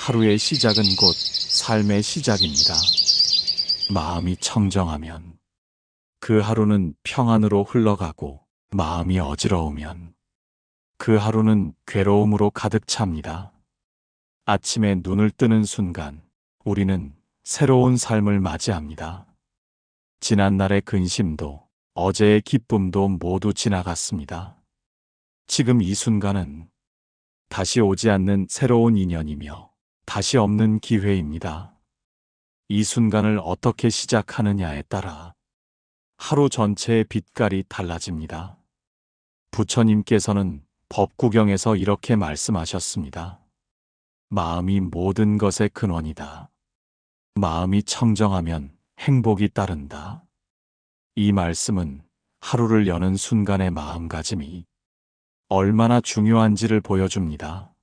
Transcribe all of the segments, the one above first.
하루의 시작은 곧 삶의 시작입니다. 마음이 청정하면 그 하루는 평안으로 흘러가고, 마음이 어지러우면 그 하루는 괴로움으로 가득 찹니다. 아침에 눈을 뜨는 순간 우리는 새로운 삶을 맞이합니다. 지난날의 근심도 어제의 기쁨도 모두 지나갔습니다. 지금 이 순간은 다시 오지 않는 새로운 인연이며 다시 없는 기회입니다. 이 순간을 어떻게 시작하느냐에 따라 하루 전체의 빛깔이 달라집니다. 부처님께서는 법구경에서 이렇게 말씀하셨습니다. 마음이 모든 것의 근원이다. 마음이 청정하면 행복이 따른다. 이 말씀은 하루를 여는 순간의 마음가짐이 얼마나 중요한지를 보여줍니다.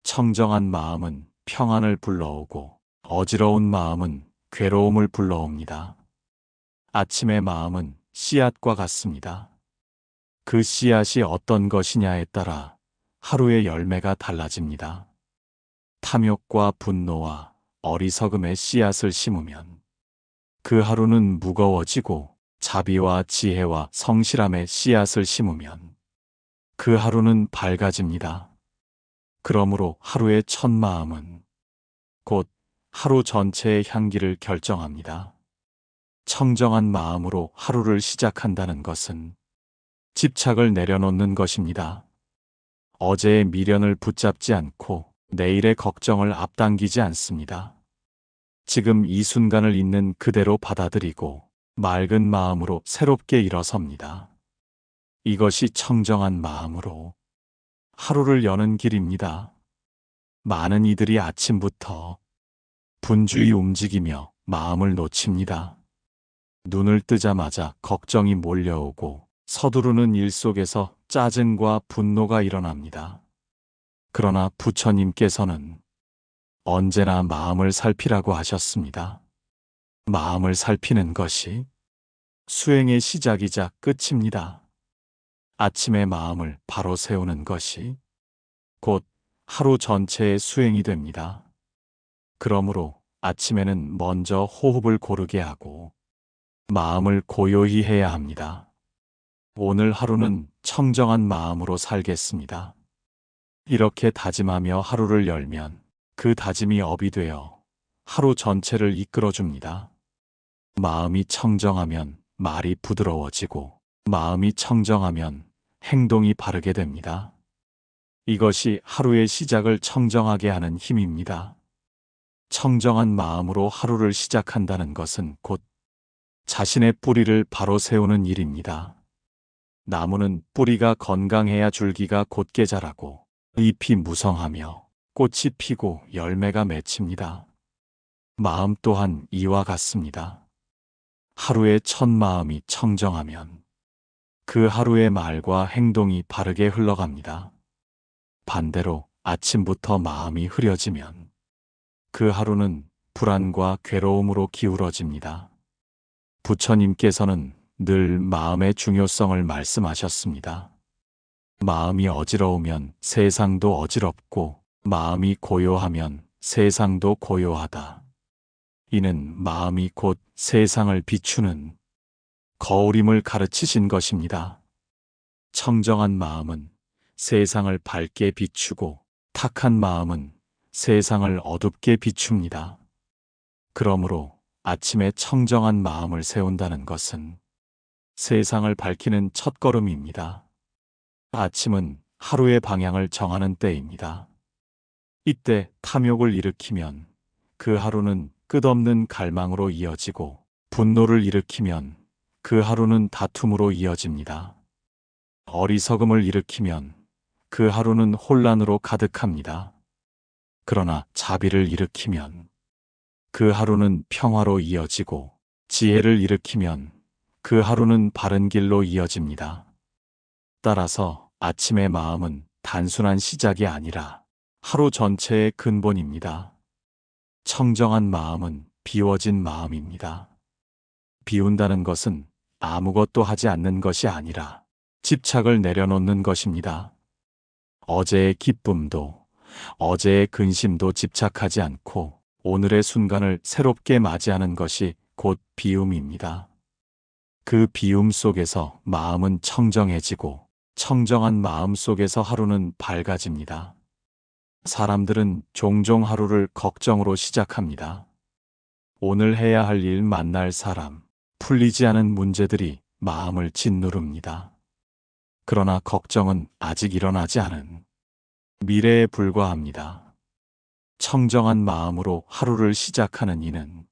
청정한 마음은 평안을 불러오고, 어지러운 마음은 괴로움을 불러옵니다. 아침의 마음은 씨앗과 같습니다. 그 씨앗이 어떤 것이냐에 따라 하루의 열매가 달라집니다. 탐욕과 분노와 어리석음의 씨앗을 심으면 그 하루는 무거워지고, 자비와 지혜와 성실함의 씨앗을 심으면 그 하루는 밝아집니다. 그러므로 하루의 첫 마음은 곧 하루 전체의 향기를 결정합니다. 청정한 마음으로 하루를 시작한다는 것은 집착을 내려놓는 것입니다. 어제의 미련을 붙잡지 않고 내일의 걱정을 앞당기지 않습니다. 지금 이 순간을 있는 그대로 받아들이고 맑은 마음으로 새롭게 일어섭니다. 이것이 청정한 마음으로 하루를 여는 길입니다. 많은 이들이 아침부터 분주히 움직이며 마음을 놓칩니다. 눈을 뜨자마자 걱정이 몰려오고 서두르는 일 속에서 짜증과 분노가 일어납니다. 그러나 부처님께서는 언제나 마음을 살피라고 하셨습니다. 마음을 살피는 것이 수행의 시작이자 끝입니다. 아침의 마음을 바로 세우는 것이 곧 하루 전체의 수행이 됩니다. 그러므로 아침에는 먼저 호흡을 고르게 하고 마음을 고요히 해야 합니다. 오늘 하루는 청정한 마음으로 살겠습니다. 이렇게 다짐하며 하루를 열면 그 다짐이 업이 되어 하루 전체를 이끌어줍니다. 마음이 청정하면 말이 부드러워지고, 마음이 청정하면 행동이 바르게 됩니다. 이것이 하루의 시작을 청정하게 하는 힘입니다. 청정한 마음으로 하루를 시작한다는 것은 곧 자신의 뿌리를 바로 세우는 일입니다. 나무는 뿌리가 건강해야 줄기가 곧게 자라고, 잎이 무성하며 꽃이 피고 열매가 맺힙니다. 마음 또한 이와 같습니다. 하루의 첫 마음이 청정하면 그 하루의 말과 행동이 바르게 흘러갑니다. 반대로 아침부터 마음이 흐려지면 그 하루는 불안과 괴로움으로 기울어집니다. 부처님께서는 늘 마음의 중요성을 말씀하셨습니다. 마음이 어지러우면 세상도 어지럽고, 마음이 고요하면 세상도 고요하다. 이는 마음이 곧 세상을 비추는 거울임을 가르치신 것입니다. 청정한 마음은 세상을 밝게 비추고, 탁한 마음은 세상을 어둡게 비춥니다. 그러므로 아침에 청정한 마음을 세운다는 것은 세상을 밝히는 첫걸음입니다. 아침은 하루의 방향을 정하는 때입니다. 이때 탐욕을 일으키면 그 하루는 끝없는 갈망으로 이어지고, 분노를 일으키면 그 하루는 다툼으로 이어집니다. 어리석음을 일으키면 그 하루는 혼란으로 가득합니다. 그러나 자비를 일으키면 그 하루는 평화로 이어지고, 지혜를 일으키면 그 하루는 바른 길로 이어집니다. 따라서 아침의 마음은 단순한 시작이 아니라 하루 전체의 근본입니다. 청정한 마음은 비워진 마음입니다. 비운다는 것은 아무것도 하지 않는 것이 아니라 집착을 내려놓는 것입니다. 어제의 기쁨도 어제의 근심도 집착하지 않고 오늘의 순간을 새롭게 맞이하는 것이 곧 비움입니다. 그 비움 속에서 마음은 청정해지고 청정한 마음 속에서 하루는 밝아집니다. 사람들은 종종 하루를 걱정으로 시작합니다. 오늘 해야 할 일, 만날 사람, 풀리지 않은 문제들이 마음을 짓누릅니다. 그러나 걱정은 아직 일어나지 않은 미래에 불과합니다. 청정한 마음으로 하루를 시작하는 이는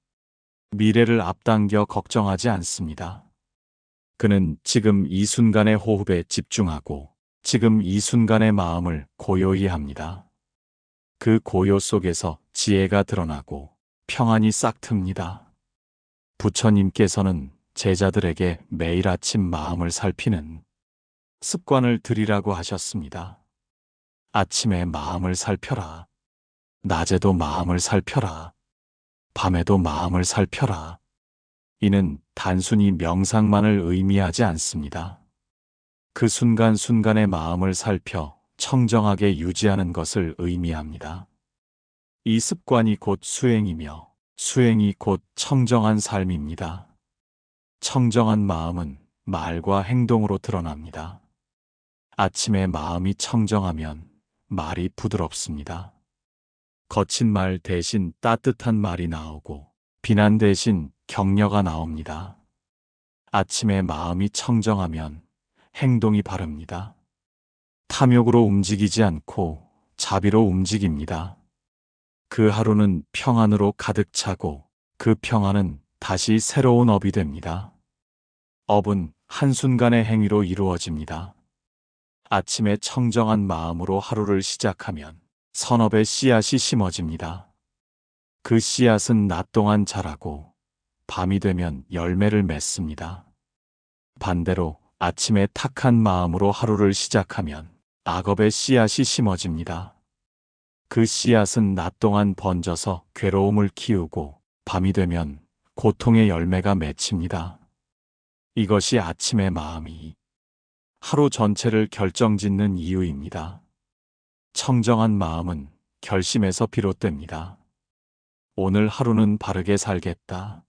미래를 앞당겨 걱정하지 않습니다. 그는 지금 이 순간의 호흡에 집중하고 지금 이 순간의 마음을 고요히 합니다. 그 고요 속에서 지혜가 드러나고 평안이 싹틉니다. 부처님께서는 제자들에게 매일 아침 마음을 살피는 습관을 들이라고 하셨습니다. 아침에 마음을 살펴라. 낮에도 마음을 살펴라. 밤에도 마음을 살펴라. 이는 단순히 명상만을 의미하지 않습니다. 그 순간순간의 마음을 살펴 청정하게 유지하는 것을 의미합니다. 이 습관이 곧 수행이며 수행이 곧 청정한 삶입니다. 청정한 마음은 말과 행동으로 드러납니다. 아침에 마음이 청정하면 말이 부드럽습니다. 거친 말 대신 따뜻한 말이 나오고 비난 대신 격려가 나옵니다. 아침에 마음이 청정하면 행동이 바릅니다. 탐욕으로 움직이지 않고 자비로 움직입니다. 그 하루는 평안으로 가득 차고 그 평안은 다시 새로운 업이 됩니다. 업은 한순간의 행위로 이루어집니다. 아침에 청정한 마음으로 하루를 시작하면 선업의 씨앗이 심어집니다. 그 씨앗은 낮 동안 자라고 밤이 되면 열매를 맺습니다. 반대로 아침에 탁한 마음으로 하루를 시작하면 악업의 씨앗이 심어집니다. 그 씨앗은 낮 동안 번져서 괴로움을 키우고 밤이 되면 고통의 열매가 맺힙니다. 이것이 아침의 마음이 하루 전체를 결정짓는 이유입니다. 청정한 마음은 결심에서 비롯됩니다. 오늘 하루는 바르게 살겠다.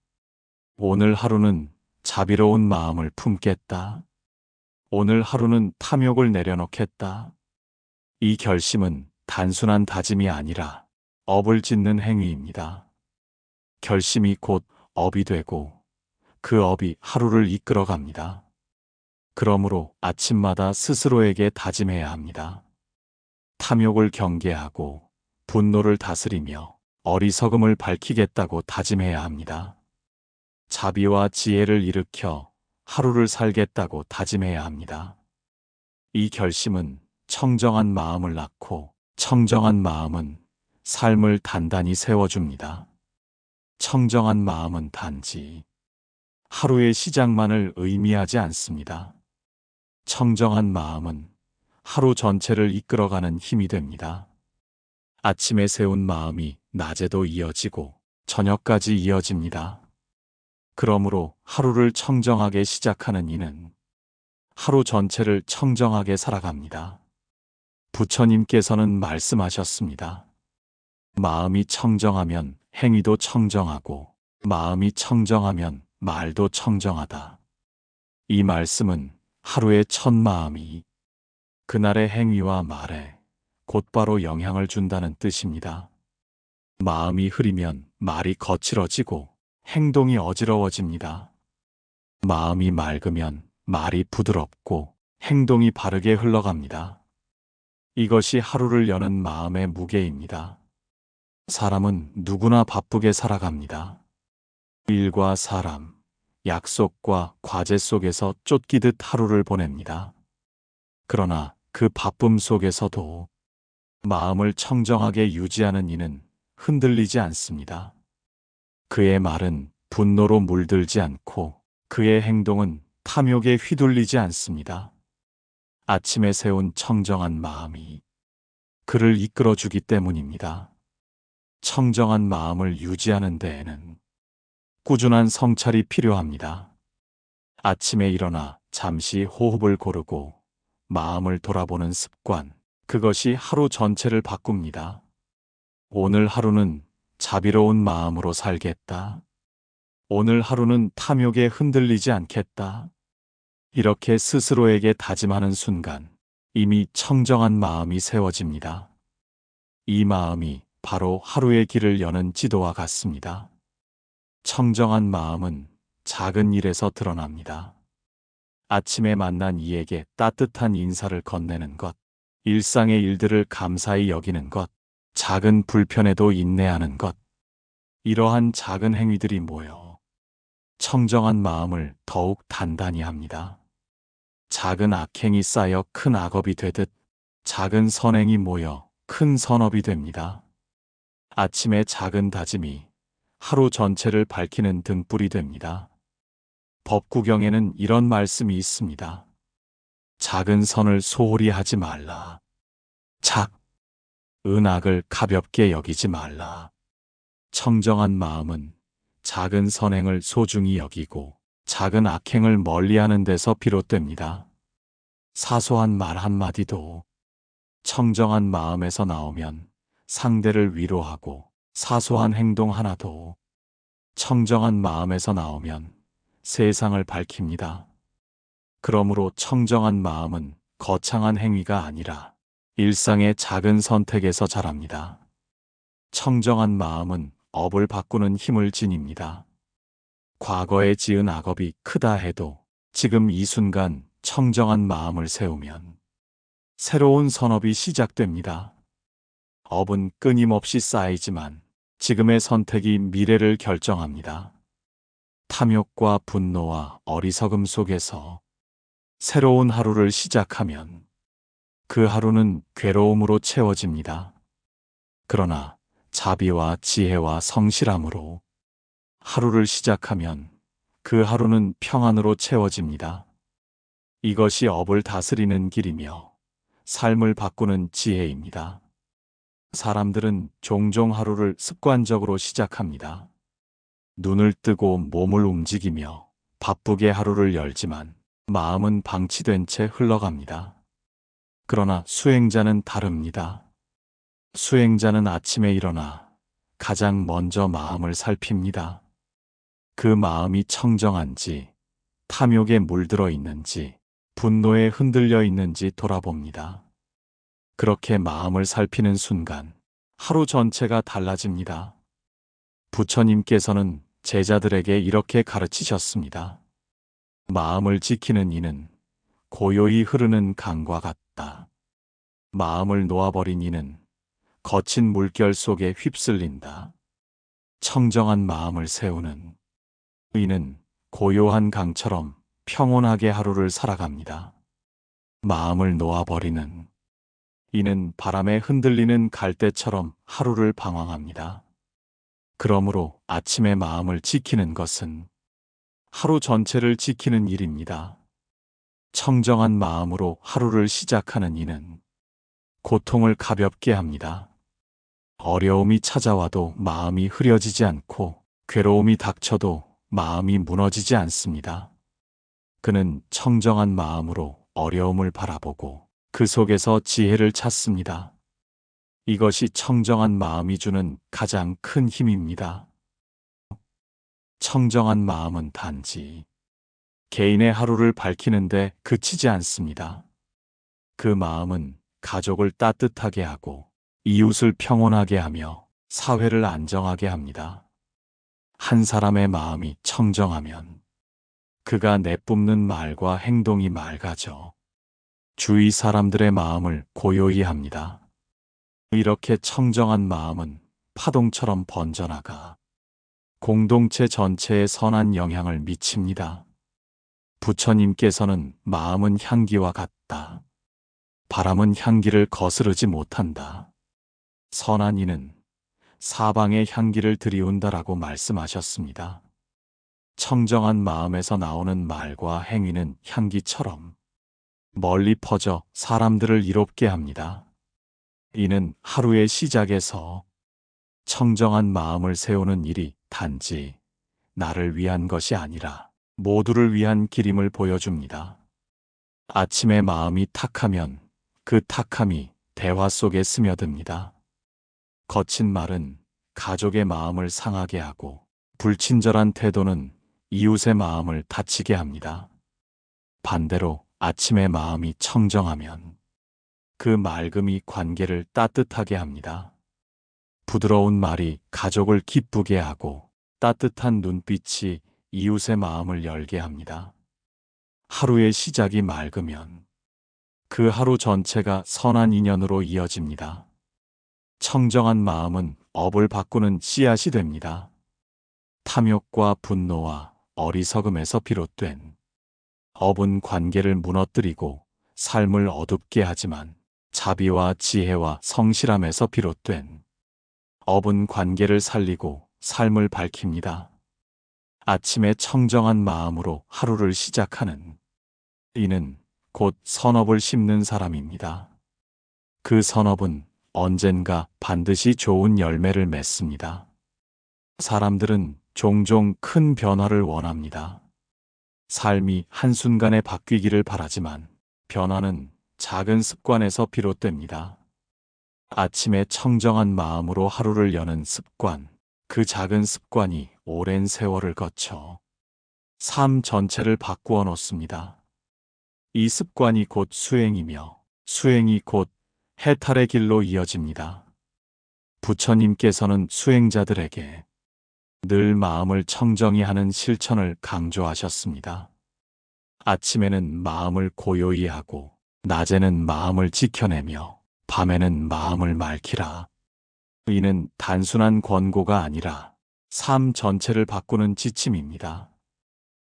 오늘 하루는 자비로운 마음을 품겠다. 오늘 하루는 탐욕을 내려놓겠다. 이 결심은 단순한 다짐이 아니라 업을 짓는 행위입니다. 결심이 곧 업이 되고 그 업이 하루를 이끌어갑니다. 그러므로 아침마다 스스로에게 다짐해야 합니다. 탐욕을 경계하고 분노를 다스리며 어리석음을 밝히겠다고 다짐해야 합니다. 자비와 지혜를 일으켜 하루를 살겠다고 다짐해야 합니다. 이 결심은 청정한 마음을 낳고 청정한 마음은 삶을 단단히 세워줍니다. 청정한 마음은 단지 하루의 시작만을 의미하지 않습니다. 청정한 마음은 하루 전체를 이끌어가는 힘이 됩니다. 아침에 세운 마음이 낮에도 이어지고 저녁까지 이어집니다. 그러므로 하루를 청정하게 시작하는 이는 하루 전체를 청정하게 살아갑니다. 부처님께서는 말씀하셨습니다. 마음이 청정하면 행위도 청정하고 마음이 청정하면 말도 청정하다. 이 말씀은 하루의 첫 마음이 그날의 행위와 말에 곧바로 영향을 준다는 뜻입니다. 마음이 흐리면 말이 거칠어지고 행동이 어지러워집니다. 마음이 맑으면 말이 부드럽고 행동이 바르게 흘러갑니다. 이것이 하루를 여는 마음의 무게입니다. 사람은 누구나 바쁘게 살아갑니다. 일과 사람, 약속과 과제 속에서 쫓기듯 하루를 보냅니다. 그러나 그 바쁨 속에서도 마음을 청정하게 유지하는 이는 흔들리지 않습니다. 그의 말은 분노로 물들지 않고 그의 행동은 탐욕에 휘둘리지 않습니다. 아침에 세운 청정한 마음이 그를 이끌어주기 때문입니다. 청정한 마음을 유지하는 데에는 꾸준한 성찰이 필요합니다. 아침에 일어나 잠시 호흡을 고르고 마음을 돌아보는 습관, 그것이 하루 전체를 바꿉니다. 오늘 하루는 자비로운 마음으로 살겠다. 오늘 하루는 탐욕에 흔들리지 않겠다. 이렇게 스스로에게 다짐하는 순간 이미 청정한 마음이 세워집니다. 이 마음이 바로 하루의 길을 여는 지도와 같습니다. 청정한 마음은 작은 일에서 드러납니다. 아침에 만난 이에게 따뜻한 인사를 건네는 것, 일상의 일들을 감사히 여기는 것, 작은 불편에도 인내하는 것, 이러한 작은 행위들이 모여 청정한 마음을 더욱 단단히 합니다. 작은 악행이 쌓여 큰 악업이 되듯 작은 선행이 모여 큰 선업이 됩니다. 아침의 작은 다짐이 하루 전체를 밝히는 등불이 됩니다. 법구경에는 이런 말씀이 있습니다. 작은 선을 소홀히 하지 말라. 은악을 가볍게 여기지 말라. 청정한 마음은 작은 선행을 소중히 여기고 작은 악행을 멀리하는 데서 비롯됩니다. 사소한 말 한마디도 청정한 마음에서 나오면 상대를 위로하고, 사소한 행동 하나도 청정한 마음에서 나오면 세상을 밝힙니다. 그러므로 청정한 마음은 거창한 행위가 아니라 일상의 작은 선택에서 자랍니다. 청정한 마음은 업을 바꾸는 힘을 지닙니다. 과거에 지은 악업이 크다 해도 지금 이 순간 청정한 마음을 세우면 새로운 선업이 시작됩니다. 업은 끊임없이 쌓이지만 지금의 선택이 미래를 결정합니다. 탐욕과 분노와 어리석음 속에서 새로운 하루를 시작하면 그 하루는 괴로움으로 채워집니다. 그러나 자비와 지혜와 성실함으로 하루를 시작하면 그 하루는 평안으로 채워집니다. 이것이 업을 다스리는 길이며 삶을 바꾸는 지혜입니다. 사람들은 종종 하루를 습관적으로 시작합니다. 눈을 뜨고 몸을 움직이며 바쁘게 하루를 열지만 마음은 방치된 채 흘러갑니다. 그러나 수행자는 다릅니다. 수행자는 아침에 일어나 가장 먼저 마음을 살핍니다. 그 마음이 청정한지, 탐욕에 물들어 있는지, 분노에 흔들려 있는지 돌아봅니다. 그렇게 마음을 살피는 순간 하루 전체가 달라집니다. 부처님께서는 제자들에게 이렇게 가르치셨습니다. 마음을 지키는 이는 고요히 흐르는 강과 같다. 마음을 놓아버린 이는 거친 물결 속에 휩쓸린다. 청정한 마음을 세우는 이는 고요한 강처럼 평온하게 하루를 살아갑니다. 마음을 놓아버리는 이는 바람에 흔들리는 갈대처럼 하루를 방황합니다. 그러므로 아침에 마음을 지키는 것은 하루 전체를 지키는 일입니다. 청정한 마음으로 하루를 시작하는 이는 고통을 가볍게 합니다. 어려움이 찾아와도 마음이 흐려지지 않고 괴로움이 닥쳐도 마음이 무너지지 않습니다. 그는 청정한 마음으로 어려움을 바라보고 그 속에서 지혜를 찾습니다. 이것이 청정한 마음이 주는 가장 큰 힘입니다. 청정한 마음은 단지 개인의 하루를 밝히는데 그치지 않습니다. 그 마음은 가족을 따뜻하게 하고 이웃을 평온하게 하며 사회를 안정하게 합니다. 한 사람의 마음이 청정하면 그가 내뿜는 말과 행동이 맑아져 주위 사람들의 마음을 고요히 합니다. 이렇게 청정한 마음은 파동처럼 번져나가 공동체 전체에 선한 영향을 미칩니다. 부처님께서는 마음은 향기와 같다. 바람은 향기를 거스르지 못한다. 선한 이는 사방에 향기를 들이운다라고 말씀하셨습니다. 청정한 마음에서 나오는 말과 행위는 향기처럼 멀리 퍼져 사람들을 이롭게 합니다. 이는 하루의 시작에서 청정한 마음을 세우는 일이 단지 나를 위한 것이 아니라 모두를 위한 길임을 보여줍니다. 아침에 마음이 탁하면 그 탁함이 대화 속에 스며듭니다. 거친 말은 가족의 마음을 상하게 하고 불친절한 태도는 이웃의 마음을 다치게 합니다. 반대로 아침의 마음이 청정하면 그 맑음이 관계를 따뜻하게 합니다. 부드러운 말이 가족을 기쁘게 하고 따뜻한 눈빛이 이웃의 마음을 열게 합니다. 하루의 시작이 맑으면 그 하루 전체가 선한 인연으로 이어집니다. 청정한 마음은 업을 바꾸는 씨앗이 됩니다. 탐욕과 분노와 어리석음에서 비롯된 업은 관계를 무너뜨리고 삶을 어둡게 하지만 자비와 지혜와 성실함에서 비롯된 업은 관계를 살리고 삶을 밝힙니다. 아침에 청정한 마음으로 하루를 시작하는 이는 곧 선업을 심는 사람입니다. 그 선업은 언젠가 반드시 좋은 열매를 맺습니다. 사람들은 종종 큰 변화를 원합니다. 삶이 한순간에 바뀌기를 바라지만 변화는 작은 습관에서 비롯됩니다. 아침에 청정한 마음으로 하루를 여는 습관, 그 작은 습관이 오랜 세월을 거쳐 삶 전체를 바꾸어 놓습니다. 이 습관이 곧 수행이며 수행이 곧 해탈의 길로 이어집니다. 부처님께서는 수행자들에게 늘 마음을 청정히 하는 실천을 강조하셨습니다. 아침에는 마음을 고요히 하고 낮에는 마음을 지켜내며 밤에는 마음을 맑히라. 이는 단순한 권고가 아니라 삶 전체를 바꾸는 지침입니다.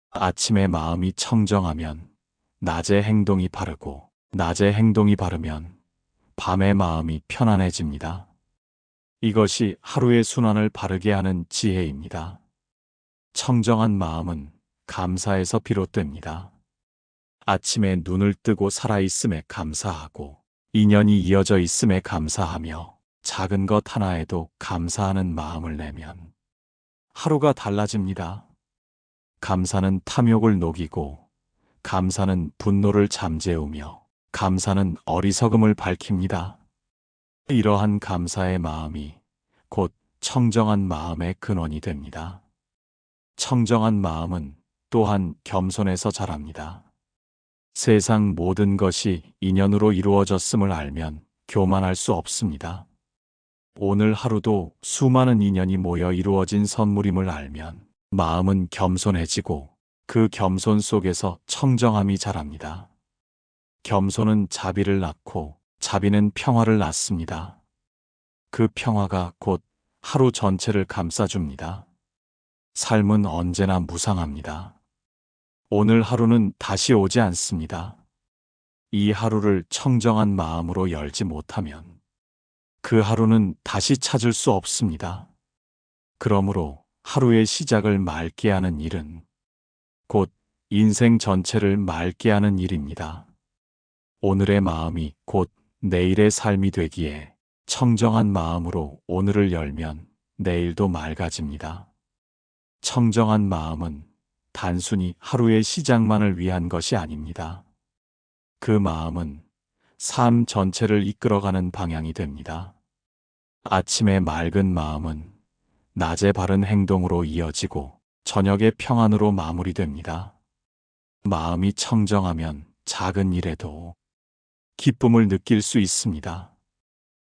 아침에 마음이 청정하면 낮에 행동이 바르고 낮에 행동이 바르면 밤에 마음이 편안해집니다. 이것이 하루의 순환을 바르게 하는 지혜입니다. 청정한 마음은 감사에서 비롯됩니다. 아침에 눈을 뜨고 살아있음에 감사하고 인연이 이어져 있음에 감사하며 작은 것 하나에도 감사하는 마음을 내면 하루가 달라집니다. 감사는 탐욕을 녹이고 감사는 분노를 잠재우며 감사는 어리석음을 밝힙니다. 이러한 감사의 마음이 곧 청정한 마음의 근원이 됩니다. 청정한 마음은 또한 겸손에서 자랍니다. 세상 모든 것이 인연으로 이루어졌음을 알면 교만할 수 없습니다. 오늘 하루도 수많은 인연이 모여 이루어진 선물임을 알면 마음은 겸손해지고 그 겸손 속에서 청정함이 자랍니다. 겸손은 자비를 낳고 자비는 평화를 낳습니다. 그 평화가 곧 하루 전체를 감싸줍니다. 삶은 언제나 무상합니다. 오늘 하루는 다시 오지 않습니다. 이 하루를 청정한 마음으로 열지 못하면 그 하루는 다시 찾을 수 없습니다. 그러므로 하루의 시작을 맑게 하는 일은 곧 인생 전체를 맑게 하는 일입니다. 오늘의 마음이 곧 내일의 삶이 되기에 청정한 마음으로 오늘을 열면 내일도 맑아집니다. 청정한 마음은 단순히 하루의 시작만을 위한 것이 아닙니다. 그 마음은 삶 전체를 이끌어가는 방향이 됩니다. 아침의 맑은 마음은 낮에 바른 행동으로 이어지고 저녁의 평안으로 마무리됩니다. 마음이 청정하면 작은 일에도 기쁨을 느낄 수 있습니다.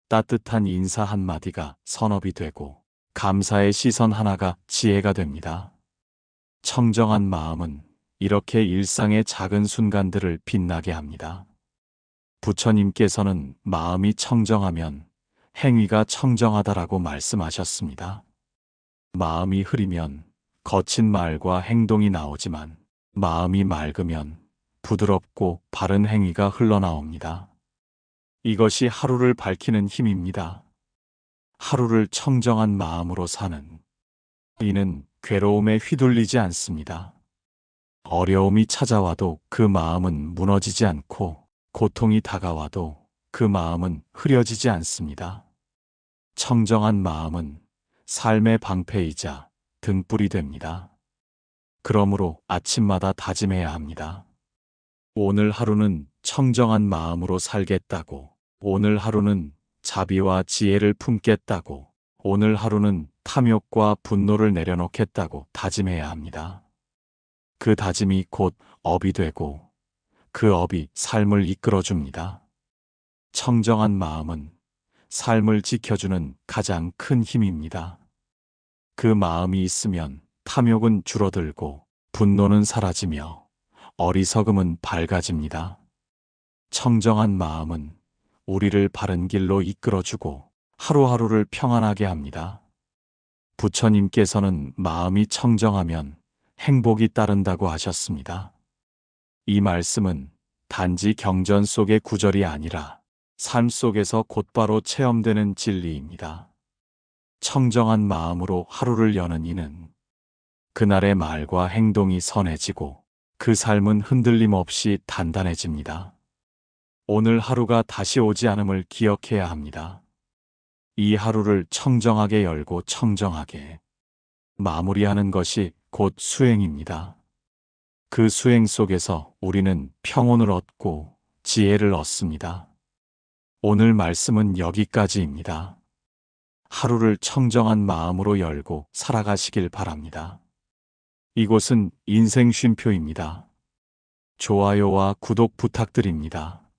따뜻한 인사 한마디가 선업이 되고 감사의 시선 하나가 지혜가 됩니다. 청정한 마음은 이렇게 일상의 작은 순간들을 빛나게 합니다. 부처님께서는 마음이 청정하면 행위가 청정하다라고 말씀하셨습니다. 마음이 흐리면 거친 말과 행동이 나오지만 마음이 맑으면 부드럽고 바른 행위가 흘러나옵니다. 이것이 하루를 밝히는 힘입니다. 하루를 청정한 마음으로 사는 이는 괴로움에 휘둘리지 않습니다. 어려움이 찾아와도 그 마음은 무너지지 않고 고통이 다가와도 그 마음은 흐려지지 않습니다. 청정한 마음은 삶의 방패이자 등불이 됩니다. 그러므로 아침마다 다짐해야 합니다. 오늘 하루는 청정한 마음으로 살겠다고 오늘 하루는 자비와 지혜를 품겠다고, 오늘 하루는 탐욕과 분노를 내려놓겠다고 다짐해야 합니다. 그 다짐이 곧 업이 되고 그 업이 삶을 이끌어줍니다. 청정한 마음은 삶을 지켜주는 가장 큰 힘입니다. 그 마음이 있으면 탐욕은 줄어들고 분노는 사라지며 어리석음은 밝아집니다. 청정한 마음은 우리를 바른 길로 이끌어주고 하루하루를 평안하게 합니다. 부처님께서는 마음이 청정하면 행복이 따른다고 하셨습니다. 이 말씀은 단지 경전 속의 구절이 아니라 삶 속에서 곧바로 체험되는 진리입니다. 청정한 마음으로 하루를 여는 이는 그날의 말과 행동이 선해지고 그 삶은 흔들림 없이 단단해집니다. 오늘 하루가 다시 오지 않음을 기억해야 합니다. 이 하루를 청정하게 열고 청정하게 마무리하는 것이 곧 수행입니다. 그 수행 속에서 우리는 평온을 얻고 지혜를 얻습니다. 오늘 말씀은 여기까지입니다. 하루를 청정한 마음으로 열고 살아가시길 바랍니다. 이곳은 인생 쉼표입니다. 좋아요와 구독 부탁드립니다.